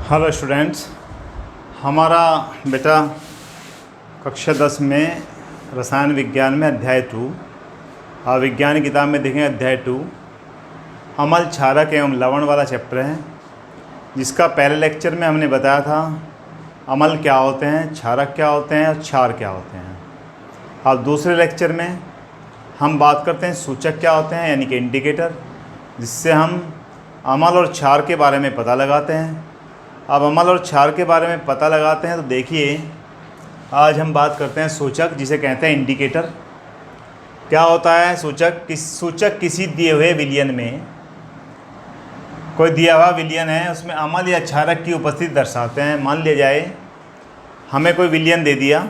Hello students, हमारा बेटा कक्षा 10 में रसायन विज्ञान में अध्याय 2 और विज्ञान किताब में देखेंगे अध्याय 2 अम्ल, क्षारक एवं लवण वाला चैप्टर है, जिसका पहले लेक्चर में हमने बताया था अम्ल क्या होते हैं, क्षारक क्या होते हैं और क्षार क्या होते हैं। अब दूसरे लेक्चर में हम बात करते हैं सूचक क्या होते हैं, यानी कि इंडिकेटर, जिससे हम अम्ल और क्षार के बारे में पता लगाते हैं। अब अम्ल और क्षार के बारे में पता लगाते हैं तो देखिए, आज हम बात करते हैं सूचक, जिसे कहते हैं इंडिकेटर। क्या होता है सूचक? सूचक किसी दिए हुए विलयन में, कोई दिया हुआ विलयन है, उसमें अम्ल या क्षारक की उपस्थिति दर्शाते हैं। मान लिया जाए हमें कोई विलयन दे दिया,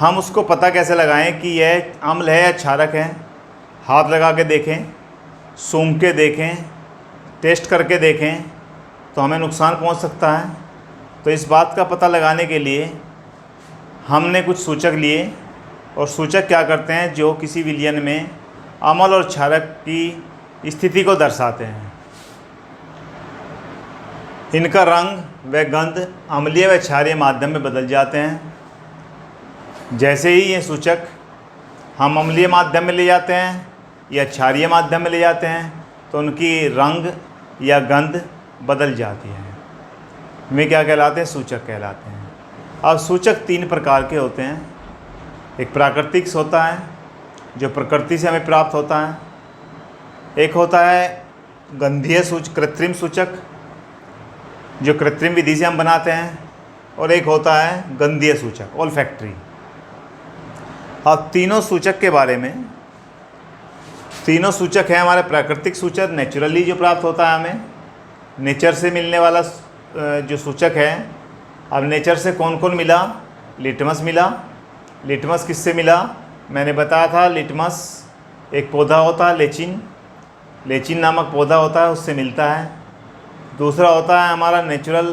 हम उसको पता कैसे लगाएं कि यह अम्ल है या क्षारक है? हाथ लगा के देखें, सूंघ के देखें, टेस्ट करके देखें तो हमें नुकसान पहुंच सकता है। तो इस बात का पता लगाने के लिए हमने कुछ सूचक लिए, और सूचक क्या करते हैं, जो किसी विलयन में अम्ल और क्षारक की स्थिति को दर्शाते हैं। इनका रंग व गंध अम्लीय व क्षारीय माध्यम में बदल जाते हैं। जैसे ही ये सूचक हम अम्लीय माध्यम में ले जाते हैं या क्षारीय माध्यम में ले जाते हैं तो उनकी रंग या गंध बदल जाती है। वे क्या कहलाते हैं? सूचक कहलाते हैं। अब सूचक 3 प्रकार के होते हैं। एक प्राकृतिक होता है, जो प्रकृति से हमें प्राप्त होता है। एक होता है गंधीय कृत्रिम सूचक, जो कृत्रिम विधि से हम बनाते हैं। और एक होता है गंधीय सूचक, ओल्फैक्टरी। अब तीनों सूचक के बारे में, तीनों सूचक है हमारे प्राकृतिक सूचक, नेचुरली जो प्राप्त होता है हमें, नेचर से मिलने वाला जो सूचक है। अब नेचर से कौन कौन मिला? लिटमस मिला। लिटमस किससे मिला? मैंने बताया था, लिटमस एक पौधा होता है, लेचिन नामक पौधा होता है, उससे मिलता है। दूसरा होता है हमारा नेचुरल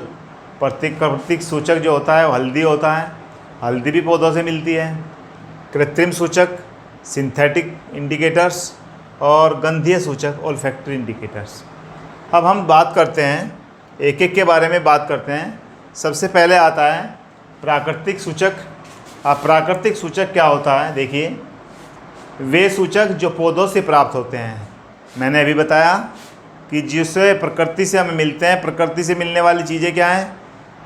प्राकृतिक सूचक जो होता है वो हल्दी होता है, हल्दी भी पौधों से मिलती है। कृत्रिम सूचक सिंथेटिक इंडिकेटर्स, और गंधीय सूचक ओल्फैक्टरी इंडिकेटर्स। अब हम बात करते हैं, एक एक के बारे में बात करते हैं। सबसे पहले आता है प्राकृतिक सूचक। अब प्राकृतिक सूचक क्या होता है? देखिए, वे सूचक जो पौधों से प्राप्त होते हैं। मैंने अभी बताया कि जिससे प्रकृति से हमें मिलते हैं, प्रकृति से मिलने वाली चीज़ें क्या हैं?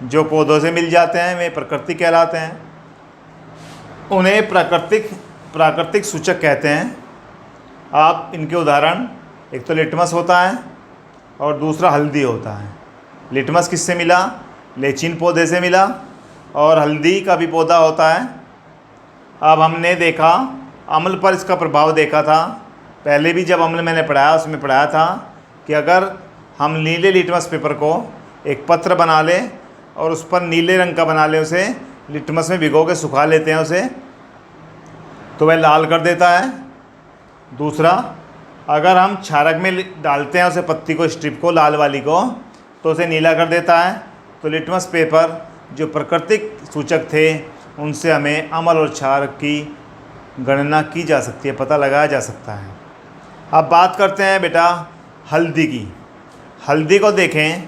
जो पौधों से मिल जाते हैं वे प्रकृति कहलाते हैं। उन्हें प्राकृतिक सूचक कहते हैं। आप इनके उदाहरण, एक तो लिटमस होता है और दूसरा हल्दी होता है। लिटमस किससे मिला? लेचिन पौधे से मिला, और हल्दी का भी पौधा होता है। अब हमने देखा अम्ल पर इसका प्रभाव देखा था पहले भी, जब अम्ल मैंने पढ़ाया उसमें पढ़ाया था कि अगर हम नीले लिटमस पेपर को एक पत्र बना लें और उस पर नीले रंग का बना लें, उसे लिटमस में भिगो के सुखा लेते हैं उसे, तो वह लाल कर देता है। दूसरा, अगर हम क्षारक में डालते हैं उसे, पत्ती को, स्ट्रिप को, लाल वाली को, तो उसे नीला कर देता है। तो लिटमस पेपर जो प्राकृतिक सूचक थे, उनसे हमें अम्ल और क्षार की गणना की जा सकती है, पता लगाया जा सकता है। अब बात करते हैं बेटा हल्दी की। हल्दी को देखें,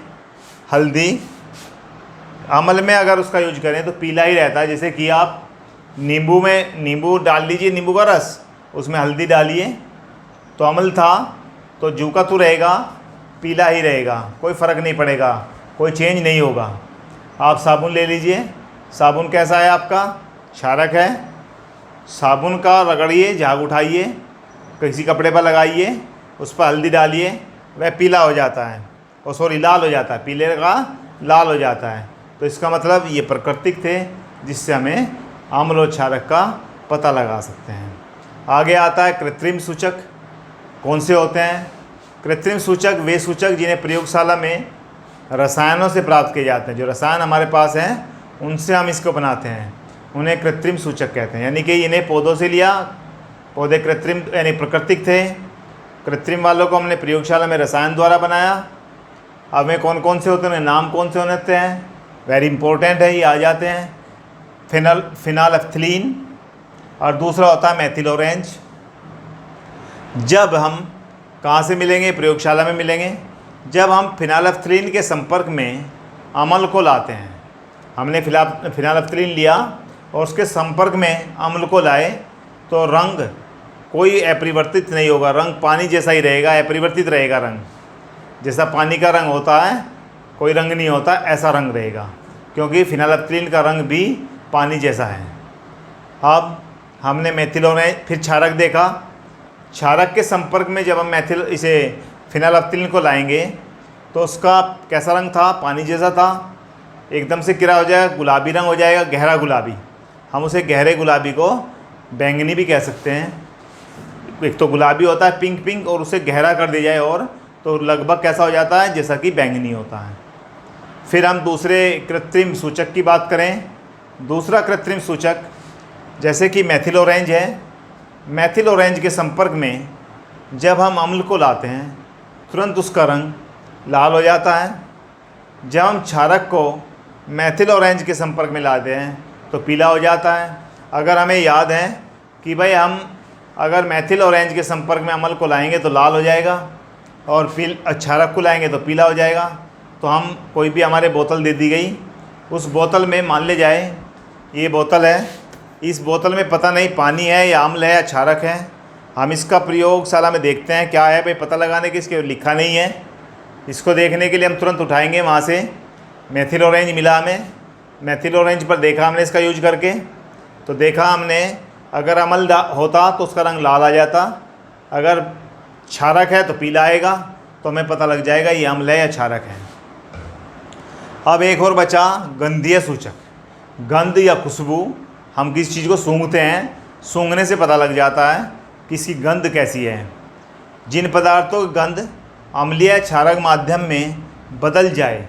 हल्दी अम्ल में अगर उसका यूज करें तो पीला ही रहता है। जैसे कि आप नींबू डाल लीजिए, नींबू का रस, उसमें हल्दी डालिए तो अम्ल था तो जू का तू रहेगा, पीला ही रहेगा, कोई फ़र्क नहीं पड़ेगा, कोई चेंज नहीं होगा। आप साबुन ले लीजिए, साबुन कैसा है आपका? क्षारक है। साबुन का रगड़िए, झाग उठाइए, किसी कपड़े पर लगाइए, उस पर हल्दी डालिए, वह पीला हो जाता है, और सॉरी लाल हो जाता है, पीले का लाल हो जाता है। तो इसका मतलब ये प्राकृतिक थे, जिससे हमें अम्ल और क्षारक का पता लगा सकते हैं। आगे आता है कृत्रिम सूचक। कौन से होते हैं कृत्रिम सूचक? वे सूचक जिन्हें प्रयोगशाला में रसायनों से प्राप्त किए जाते हैं। जो रसायन हमारे पास हैं उनसे हम इसको बनाते हैं, उन्हें कृत्रिम सूचक कहते हैं। यानी कि इन्हें पौधों से लिया, पौधे कृत्रिम यानी प्राकृतिक थे, कृत्रिम वालों को हमने प्रयोगशाला में रसायन द्वारा बनाया। अब वे कौन कौन से होते हैं, नाम कौन से होते हैं? वेरी इंपॉर्टेंट है, ये आ जाते हैं। फिनालफ्थलीन, और दूसरा होता है मेथिल ऑरेंज। जब हम कहाँ से मिलेंगे? प्रयोगशाला में मिलेंगे। जब हम फिनालफ्थलीन के संपर्क में अम्ल को लाते हैं। हमने फिनाइलफ्थलीन लिया और उसके संपर्क में अम्ल को लाए तो रंग कोई अपरिवर्तित नहीं होगा, रंग पानी जैसा ही रहेगा, अपरिवर्तित रहेगा रंग। जैसा पानी का रंग होता है, कोई रंग नहीं होता, ऐसा रंग रहेगा, क्योंकि फिनाइलफ्थलीन का रंग भी पानी जैसा है। अब हमने मेथिल ऑरेंज, फिर क्षारक देखा। क्षारक के संपर्क में जब हम इसे फिनाइलफ्थलीन को लाएंगे तो उसका कैसा रंग था? पानी जैसा था। एकदम से क्या हो जाएगा? गुलाबी रंग हो जाएगा, गहरा गुलाबी। हम उसे गहरे गुलाबी को बैंगनी भी कह सकते हैं। एक तो गुलाबी होता है पिंक पिंक, और उसे गहरा कर दिया जाए और तो लगभग कैसा हो जाता है? जैसा कि बैंगनी होता है। फिर हम दूसरे कृत्रिम सूचक की बात करें। दूसरा कृत्रिम सूचक जैसे कि मेथिल ऑरेंज है। मेथिल ऑरेंज के संपर्क में जब हम अम्ल को लाते हैं तुरंत उसका रंग लाल हो जाता है। जब हम क्षारक को मेथिल ऑरेंज के संपर्क में लाते हैं तो पीला हो जाता है। अगर हमें याद है कि भाई हम अगर मेथिल ऑरेंज के संपर्क में अम्ल को लाएंगे तो लाल हो जाएगा और क्षारक को लाएंगे तो पीला हो जाएगा, तो हम कोई भी हमारे बोतल दे दी गई, उस बोतल में मान ले जाए ये बोतल है, इस बोतल में पता नहीं पानी है या अम्ल है या क्षारक है। हम इसका प्रयोगशाला में देखते हैं क्या है भाई, पता लगाने के इसके लिखा नहीं है। इसको देखने के लिए हम तुरंत उठाएंगे वहाँ से मेथिल ऑरेंज मिला हमें। मेथिल ऑरेंज पर देखा हमने इसका यूज करके, तो देखा हमने अगर अम्ल होता तो उसका रंग लाल आ जाता, अगर क्षारक है तो पीला आएगा, तो हमें पता लग जाएगा ये अम्ल है या क्षारक है। अब एक और बचा गंधीय सूचक। गंध या खुशबू, हम किसी चीज़ को सूंघते हैं, सूंघने से पता लग जाता है कि इसकी गंध कैसी है। जिन पदार्थों की गंध अम्लीय क्षारक माध्यम में बदल जाए,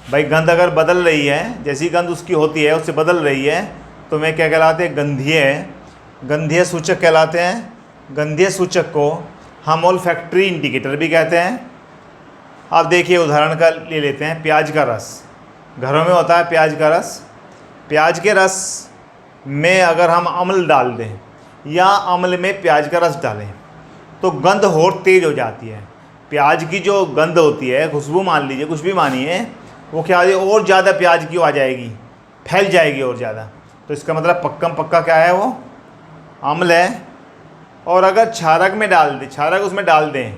भाई गंध अगर बदल रही है, जैसी गंध उसकी होती है उससे बदल रही है, तो मैं क्या कहलाते हैं? गंधीय सूचक कहलाते हैं। गंधीय सूचक को हम ओल्फैक्टरी इंडिकेटर भी कहते हैं। आप देखिए उदाहरण का ले लेते हैं, प्याज का रस। घरों में होता है प्याज का रस। प्याज के रस में अगर हम अम्ल डाल दें या अम्ल में प्याज का रस डालें तो गंध और तेज़ हो जाती है। प्याज की जो गंध होती है, खुशबू मान लीजिए, कुछ भी मानिए, वो क्या है और ज़्यादा प्याज की आ जाएगी, फैल जाएगी और ज़्यादा। तो इसका मतलब पक्का क्या है? वो अम्ल है। और अगर क्षारक में डाल दें, क्षारक उसमें डाल दें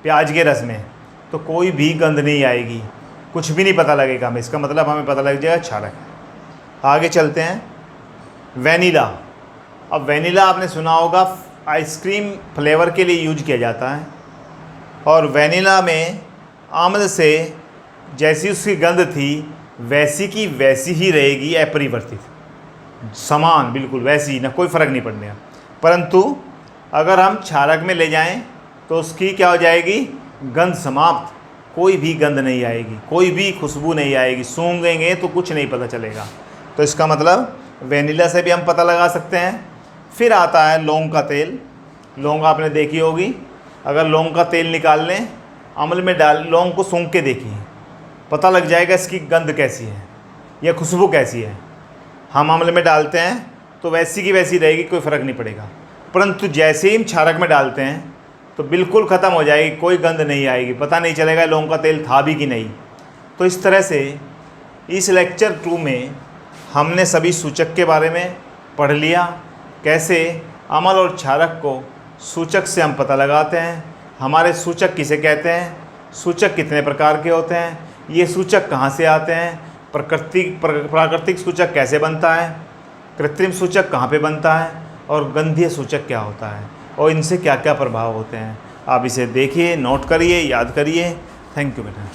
प्याज के रस में, तो कोई भी गंध नहीं आएगी, कुछ भी नहीं पता लगेगा हमें। इसका मतलब हमें पता लग जाएगा क्षारक है। आगे चलते हैं, वेनिला। अब वेनिला आपने सुना होगा आइसक्रीम फ्लेवर के लिए यूज किया जाता है, और वेनिला में अम्ल से जैसी उसकी गंध थी वैसी की वैसी ही रहेगी, अपरिवर्तित, समान, बिल्कुल वैसी, ना कोई फ़र्क नहीं पड़ने। परंतु अगर हम क्षारक में ले जाएं तो उसकी क्या हो जाएगी? गंध समाप्त, कोई भी गंध नहीं आएगी, कोई भी खुशबू नहीं आएगी, सूंघेंगे तो कुछ नहीं पता चलेगा। तो इसका मतलब वेनिला से भी हम पता लगा सकते हैं। फिर आता है लौंग का तेल। लौंग आपने देखी होगी। अगर लौंग का तेल निकाल लें, अम्ल में डाल, लौंग को सूंघ के देखिए, पता लग जाएगा इसकी गंध कैसी है या खुशबू कैसी है। हम अम्ल में डालते हैं तो वैसी की वैसी रहेगी, कोई फ़र्क नहीं पड़ेगा। परंतु जैसे ही हम क्षारक में डालते हैं तो बिल्कुल ख़त्म हो जाएगी, कोई गंध नहीं आएगी, पता नहीं चलेगा लौंग का तेल था भी कि नहीं। तो इस तरह से इस लेक्चर 2 में हमने सभी सूचक के बारे में पढ़ लिया, कैसे अम्ल और क्षारक को सूचक से हम पता लगाते हैं, हमारे सूचक किसे कहते हैं, सूचक कितने प्रकार के होते हैं, ये सूचक कहाँ से आते हैं, प्राकृतिक सूचक कैसे बनता है, कृत्रिम सूचक कहाँ पे बनता है, और गंधीय सूचक क्या होता है, और इनसे क्या क्या प्रभाव होते हैं। आप इसे देखिए, नोट करिए, याद करिए। थैंक यू बेटा।